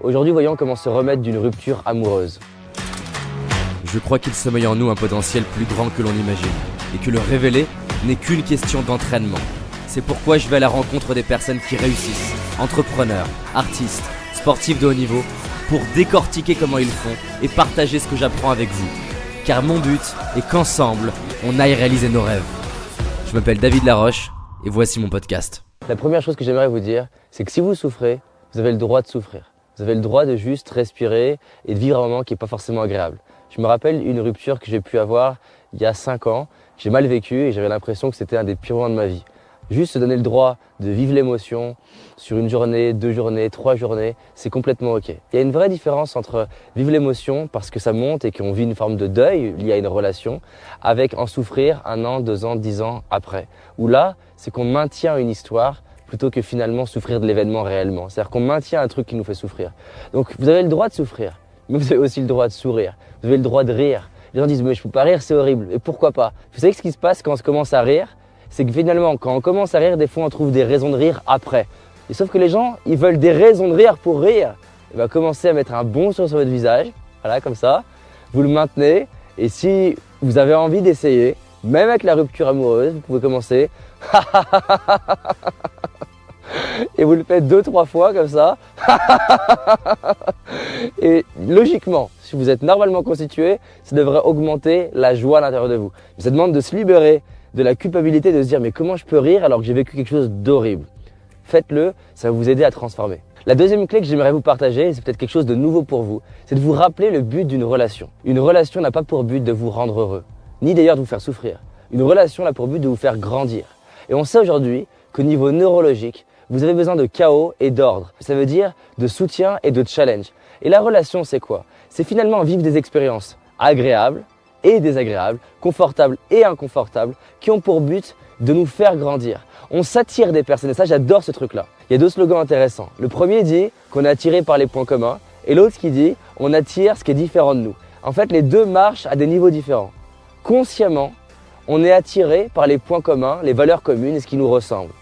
Aujourd'hui, voyons comment se remettre d'une rupture amoureuse. Je crois qu'il sommeille en nous un potentiel plus grand que l'on imagine, et que le révéler n'est qu'une question d'entraînement. C'est pourquoi je vais à la rencontre des personnes qui réussissent, entrepreneurs, artistes, sportifs de haut niveau, pour décortiquer comment ils font et partager ce que j'apprends avec vous. Car mon but est qu'ensemble, on aille réaliser nos rêves. Je m'appelle David Laroche, et voici mon podcast. La première chose que j'aimerais vous dire, c'est que si vous souffrez, vous avez le droit de souffrir. Vous avez le droit de juste respirer et de vivre un moment qui n'est pas forcément agréable. Je me rappelle une rupture que j'ai pu avoir il y a 5 ans. J'ai mal vécu et j'avais l'impression que c'était un des pires moments de ma vie. Juste se donner le droit de vivre l'émotion sur une journée, 2 journées, 3 journées, c'est complètement ok. Il y a une vraie différence entre vivre l'émotion parce que ça monte et qu'on vit une forme de deuil lié à une relation, avec en souffrir 1 an, 2 ans, 10 ans après. Où là, c'est qu'on maintient une histoire plutôt que finalement souffrir de l'événement réellement. C'est-à-dire qu'on maintient un truc qui nous fait souffrir. Donc vous avez le droit de souffrir, mais vous avez aussi le droit de sourire. Vous avez le droit de rire. Les gens disent mais je peux pas rire, c'est horrible. Et pourquoi pas? Vous savez ce qui se passe quand on commence à rire? C'est que finalement, quand on commence à rire, des fois on trouve des raisons de rire après. Et sauf que les gens, ils veulent des raisons de rire pour rire. Et bien commencez à mettre un bon sourire sur votre visage, voilà comme ça. Vous le maintenez et si vous avez envie d'essayer, même avec la rupture amoureuse, vous pouvez commencer. Et vous le faites 2-3 fois comme ça. Et logiquement, si vous êtes normalement constitué, ça devrait augmenter la joie à l'intérieur de vous. Ça demande de se libérer de la culpabilité, de se dire mais comment je peux rire alors que j'ai vécu quelque chose d'horrible. Faites-le, ça va vous aider à transformer. La deuxième clé que j'aimerais vous partager, c'est peut-être quelque chose de nouveau pour vous, c'est de vous rappeler le but d'une relation. Une relation n'a pas pour but de vous rendre heureux, ni d'ailleurs de vous faire souffrir. Une relation a pour but de vous faire grandir. Et on sait aujourd'hui qu'au niveau neurologique, vous avez besoin de chaos et d'ordre. Ça veut dire de soutien et de challenge. Et la relation, c'est quoi? C'est finalement vivre des expériences agréables et désagréables, confortables et inconfortables, qui ont pour but de nous faire grandir. On s'attire des personnes, et ça j'adore ce truc-là. Il y a 2 slogans intéressants. Le premier dit qu'on est attiré par les points communs, et l'autre qui dit on attire ce qui est différent de nous. En fait, les deux marchent à des niveaux différents. Consciemment, on est attiré par les points communs, les valeurs communes et ce qui nous ressemble.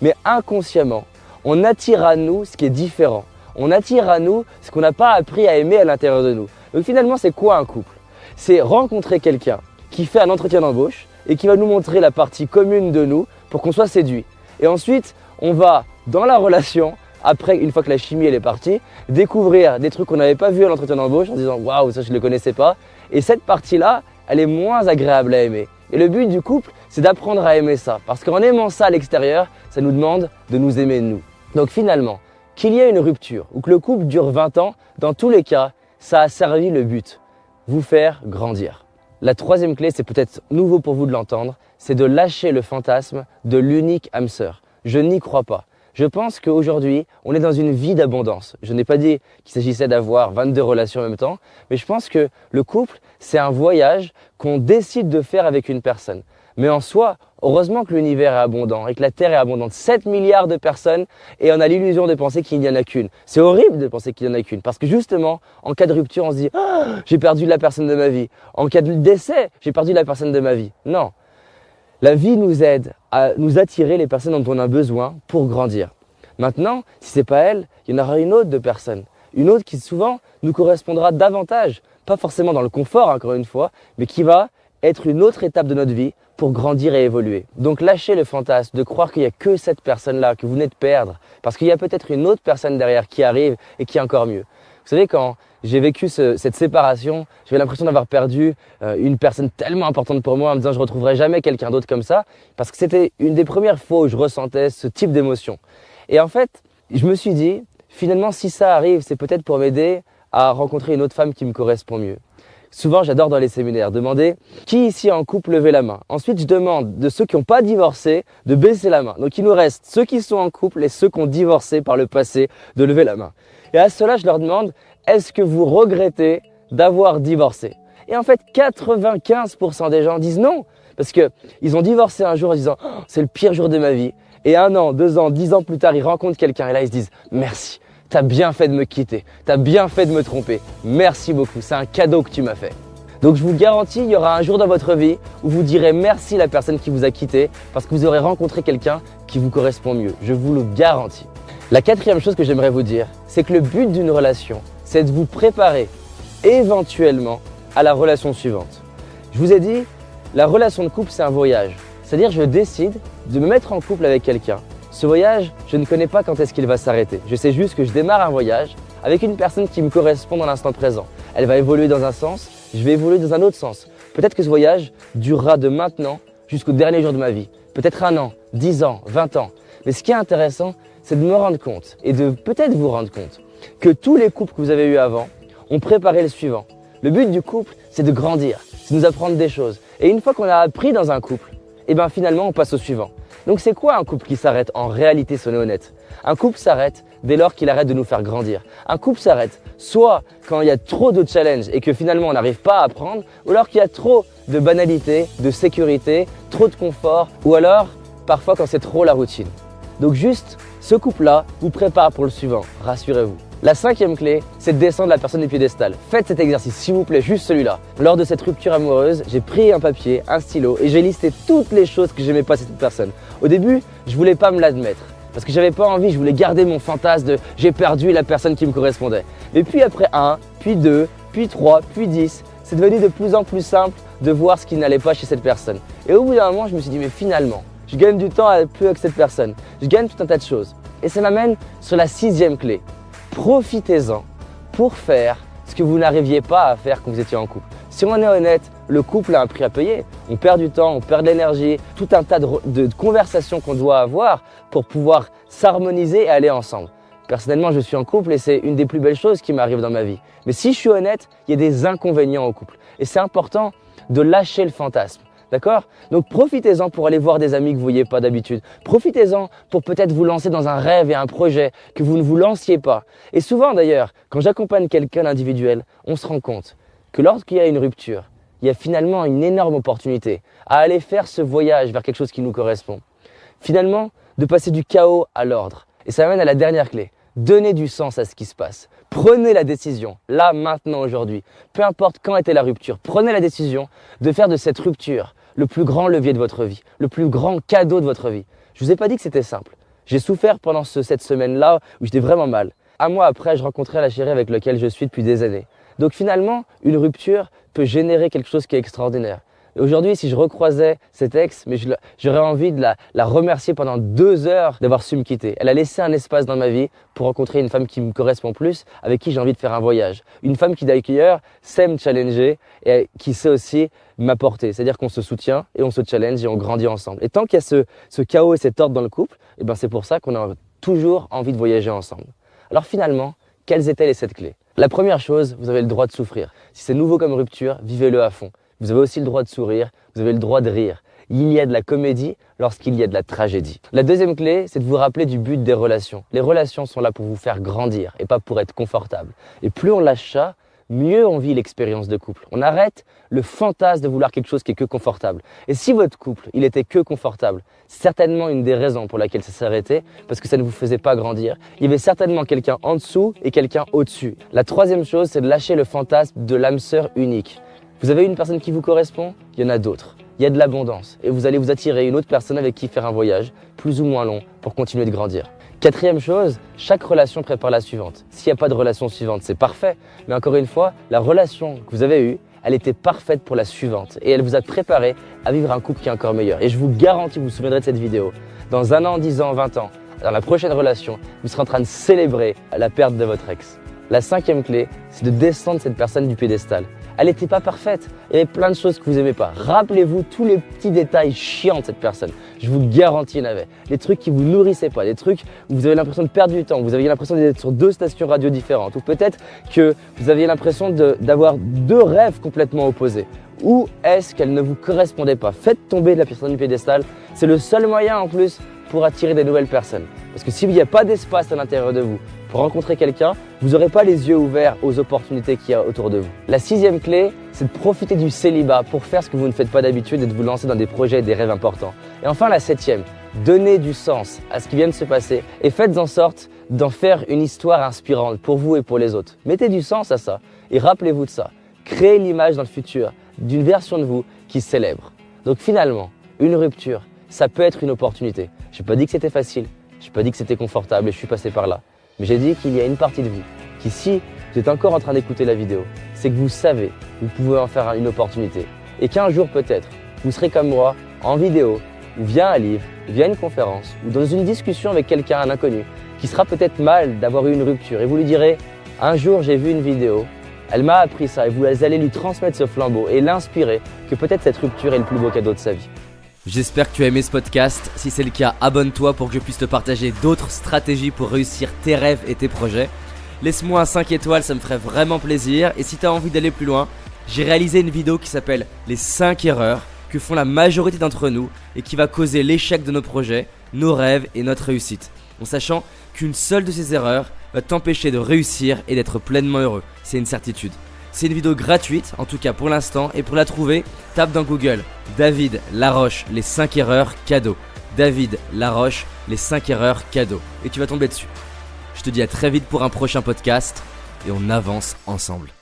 Mais inconsciemment, on attire à nous ce qui est différent. On attire à nous ce qu'on n'a pas appris à aimer à l'intérieur de nous. Donc finalement, c'est quoi un couple? C'est rencontrer quelqu'un qui fait un entretien d'embauche et qui va nous montrer la partie commune de nous pour qu'on soit séduit. Et ensuite, on va dans la relation, après, une fois que la chimie elle est partie, découvrir des trucs qu'on n'avait pas vus à l'entretien d'embauche en disant « Waouh, ça je ne le connaissais pas ». Et cette partie-là, elle est moins agréable à aimer. Et le but du couple, c'est d'apprendre à aimer ça. Parce qu'en aimant ça à l'extérieur, ça nous demande de nous aimer nous. Donc finalement, qu'il y ait une rupture ou que le couple dure 20 ans, dans tous les cas, ça a servi le but, vous faire grandir. La troisième clé, c'est peut-être nouveau pour vous de l'entendre, c'est de lâcher le fantasme de l'unique âme sœur. Je n'y crois pas. Je pense qu'aujourd'hui, on est dans une vie d'abondance. Je n'ai pas dit qu'il s'agissait d'avoir 22 relations en même temps, mais je pense que le couple, c'est un voyage qu'on décide de faire avec une personne. Mais en soi, heureusement que l'univers est abondant et que la Terre est abondante. 7 milliards de personnes et on a l'illusion de penser qu'il n'y en a qu'une. C'est horrible de penser qu'il n'y en a qu'une parce que justement, en cas de rupture, on se dit « j'ai perdu la personne de ma vie ». En cas de décès, j'ai perdu la personne de ma vie. Non. La vie nous aide à nous attirer les personnes dont on a besoin pour grandir. Maintenant, si ce n'est pas elle, il y en aura une autre de personne. Une autre qui souvent nous correspondra davantage. Pas forcément dans le confort, encore une fois, mais qui va être une autre étape de notre vie pour grandir et évoluer. Donc lâchez le fantasme de croire qu'il n'y a que cette personne-là que vous venez de perdre. Parce qu'il y a peut-être une autre personne derrière qui arrive et qui est encore mieux. Vous savez, quand j'ai vécu cette séparation, j'avais l'impression d'avoir perdu une personne tellement importante pour moi en me disant je ne retrouverai jamais quelqu'un d'autre comme ça. Parce que c'était une des premières fois où je ressentais ce type d'émotion. Et en fait, je me suis dit, finalement, si ça arrive, c'est peut-être pour m'aider à rencontrer une autre femme qui me correspond mieux. Souvent, j'adore dans les séminaires demander qui ici en couple levez la main. Ensuite, je demande de ceux qui n'ont pas divorcé de baisser la main. Donc, il nous reste ceux qui sont en couple et ceux qui ont divorcé par le passé de lever la main. Et à cela, je leur demande, est-ce que vous regrettez d'avoir divorcé? Et en fait, 95% des gens disent non. Parce qu'ils ont divorcé un jour en disant oh, c'est le pire jour de ma vie. Et 1 an, 2 ans, 10 ans plus tard, ils rencontrent quelqu'un et là, ils se disent merci. T'as bien fait de me quitter, t'as bien fait de me tromper. Merci beaucoup, c'est un cadeau que tu m'as fait. Donc je vous garantis, il y aura un jour dans votre vie où vous direz merci à la personne qui vous a quitté parce que vous aurez rencontré quelqu'un qui vous correspond mieux. Je vous le garantis. La quatrième chose que j'aimerais vous dire, c'est que le but d'une relation, c'est de vous préparer éventuellement à la relation suivante. Je vous ai dit, la relation de couple, c'est un voyage. C'est-à-dire, je décide de me mettre en couple avec quelqu'un. Ce voyage, je ne connais pas quand est-ce qu'il va s'arrêter. Je sais juste que je démarre un voyage avec une personne qui me correspond dans l'instant présent. Elle va évoluer dans un sens, je vais évoluer dans un autre sens. Peut-être que ce voyage durera de maintenant jusqu'au dernier jour de ma vie. Peut-être 1 an, 10 ans, 20 ans. Mais ce qui est intéressant, c'est de me rendre compte et de peut-être vous rendre compte que tous les couples que vous avez eus avant ont préparé le suivant. Le but du couple, c'est de grandir, c'est de nous apprendre des choses. Et une fois qu'on a appris dans un couple, finalement, on passe au suivant. Donc c'est quoi un couple qui s'arrête en réalité, soyons honnêtes? Un couple s'arrête dès lors qu'il arrête de nous faire grandir. Un couple s'arrête soit quand il y a trop de challenges et que finalement on n'arrive pas à apprendre, ou alors qu'il y a trop de banalité, de sécurité, trop de confort, ou alors parfois quand c'est trop la routine. Donc juste, ce couple-là vous prépare pour le suivant, rassurez-vous. La 5e clé, c'est de descendre la personne du piédestal. Faites cet exercice, s'il vous plaît, juste celui-là. Lors de cette rupture amoureuse, j'ai pris un papier, un stylo et j'ai listé toutes les choses que j'aimais pas chez cette personne. Au début, je voulais pas me l'admettre parce que j'avais pas envie, je voulais garder mon fantasme de j'ai perdu la personne qui me correspondait. Et puis après 1, puis 2, puis 3, puis 10, c'est devenu de plus en plus simple de voir ce qui n'allait pas chez cette personne. Et au bout d'un moment, je me suis dit mais finalement, je gagne du temps à plus avec cette personne. Je gagne tout un tas de choses. Et ça m'amène sur la 6e clé. Profitez-en pour faire ce que vous n'arriviez pas à faire quand vous étiez en couple. Si on est honnête, le couple a un prix à payer. On perd du temps, on perd de l'énergie, tout un tas de conversations qu'on doit avoir pour pouvoir s'harmoniser et aller ensemble. Personnellement, je suis en couple et c'est une des plus belles choses qui m'arrive dans ma vie. Mais si je suis honnête, il y a des inconvénients au couple. Et c'est important de lâcher le fantasme. D'accord? Donc profitez-en pour aller voir des amis que vous ne voyez pas d'habitude. Profitez-en pour peut-être vous lancer dans un rêve et un projet que vous ne vous lanciez pas. Et souvent d'ailleurs, quand j'accompagne quelqu'un d'individuel, on se rend compte que lorsqu'il y a une rupture, il y a finalement une énorme opportunité à aller faire ce voyage vers quelque chose qui nous correspond. Finalement, de passer du chaos à l'ordre. Et ça amène à la dernière clé. Donnez du sens à ce qui se passe. Prenez la décision, là, maintenant, aujourd'hui. Peu importe quand était la rupture, prenez la décision de faire de cette rupture le plus grand levier de votre vie, le plus grand cadeau de votre vie. Je ne vous ai pas dit que c'était simple. J'ai souffert pendant cette semaine-là où j'étais vraiment mal. 1 mois après, je rencontrais la chérie avec laquelle je suis depuis des années. Donc finalement, une rupture peut générer quelque chose qui est extraordinaire. Aujourd'hui, si je recroisais cet ex, mais j'aurais envie de la remercier pendant 2 heures d'avoir su me quitter. Elle a laissé un espace dans ma vie pour rencontrer une femme qui me correspond plus, avec qui j'ai envie de faire un voyage. Une femme qui d'ailleurs sait me challenger et qui sait aussi m'apporter. C'est-à-dire qu'on se soutient et on se challenge et on grandit ensemble. Et tant qu'il y a ce chaos et cet ordre dans le couple, c'est pour ça qu'on a toujours envie de voyager ensemble. Alors finalement, quelles étaient les 7 clés? La première chose, vous avez le droit de souffrir. Si c'est nouveau comme rupture, vivez-le à fond. Vous avez aussi le droit de sourire, vous avez le droit de rire. Il y a de la comédie lorsqu'il y a de la tragédie. La deuxième clé, c'est de vous rappeler du but des relations. Les relations sont là pour vous faire grandir et pas pour être confortable. Et plus on lâche ça, mieux on vit l'expérience de couple. On arrête le fantasme de vouloir quelque chose qui est que confortable. Et si votre couple, il était que confortable, c'est certainement une des raisons pour laquelle ça s'est arrêté, parce que ça ne vous faisait pas grandir. Il y avait certainement quelqu'un en dessous et quelqu'un au-dessus. La troisième chose, c'est de lâcher le fantasme de l'âme sœur unique. Vous avez une personne qui vous correspond, il y en a d'autres. Il y a de l'abondance et vous allez vous attirer une autre personne avec qui faire un voyage, plus ou moins long, pour continuer de grandir. Quatrième chose, chaque relation prépare la suivante. S'il n'y a pas de relation suivante, c'est parfait. Mais encore une fois, la relation que vous avez eue, elle était parfaite pour la suivante et elle vous a préparé à vivre un couple qui est encore meilleur. Et je vous garantis, vous vous souviendrez de cette vidéo, dans 1 an, 10 ans, 20 ans, dans la prochaine relation, vous serez en train de célébrer la perte de votre ex. La 5e clé, c'est de descendre cette personne du piédestal. Elle n'était pas parfaite, il y avait plein de choses que vous n'aimez pas. Rappelez-vous tous les petits détails chiants de cette personne. Je vous garantis, il y en avait. Les trucs qui vous nourrissaient pas, des trucs où vous avez l'impression de perdre du temps, où vous aviez l'impression d'être sur 2 stations radio différentes, ou peut-être que vous aviez l'impression d'avoir 2 rêves complètement opposés. Ou est-ce qu'elle ne vous correspondait pas? Faites tomber la personne du piédestal, c'est le seul moyen en plus pour attirer des nouvelles personnes. Parce que s'il n'y a pas d'espace à l'intérieur de vous pour rencontrer quelqu'un, vous n'aurez pas les yeux ouverts aux opportunités qu'il y a autour de vous. La 6e clé, c'est de profiter du célibat pour faire ce que vous ne faites pas d'habitude et de vous lancer dans des projets et des rêves importants. Et enfin, la 7e, donnez du sens à ce qui vient de se passer et faites en sorte d'en faire une histoire inspirante pour vous et pour les autres. Mettez du sens à ça et rappelez-vous de ça. Créez l'image dans le futur d'une version de vous qui célèbre. Donc finalement, une rupture, ça peut être une opportunité. Je n'ai pas dit que c'était facile, Je n'ai pas dit que c'était confortable et je suis passé par là. Mais j'ai dit qu'il y a une partie de vous qui, si vous êtes encore en train d'écouter la vidéo, c'est que vous savez, vous pouvez en faire une opportunité. Et qu'un jour peut-être, vous serez comme moi, en vidéo, ou via un livre, via une conférence, ou dans une discussion avec quelqu'un, un inconnu, qui sera peut-être mal d'avoir eu une rupture. Et vous lui direz, un jour j'ai vu une vidéo, elle m'a appris ça, et vous allez lui transmettre ce flambeau et l'inspirer que peut-être cette rupture est le plus beau cadeau de sa vie. J'espère que tu as aimé ce podcast. Si c'est le cas, abonne-toi pour que je puisse te partager d'autres stratégies pour réussir tes rêves et tes projets. Laisse-moi un 5 étoiles, ça me ferait vraiment plaisir. Et si tu as envie d'aller plus loin, j'ai réalisé une vidéo qui s'appelle « Les 5 erreurs » que font la majorité d'entre nous et qui va causer l'échec de nos projets, nos rêves et notre réussite. En sachant qu'une seule de ces erreurs va t'empêcher de réussir et d'être pleinement heureux. C'est une certitude. C'est une vidéo gratuite, en tout cas pour l'instant, et pour la trouver, tape dans Google David Laroche, les 5 erreurs cadeaux. David Laroche, les 5 erreurs cadeaux. Et tu vas tomber dessus. Je te dis à très vite pour un prochain podcast, et on avance ensemble.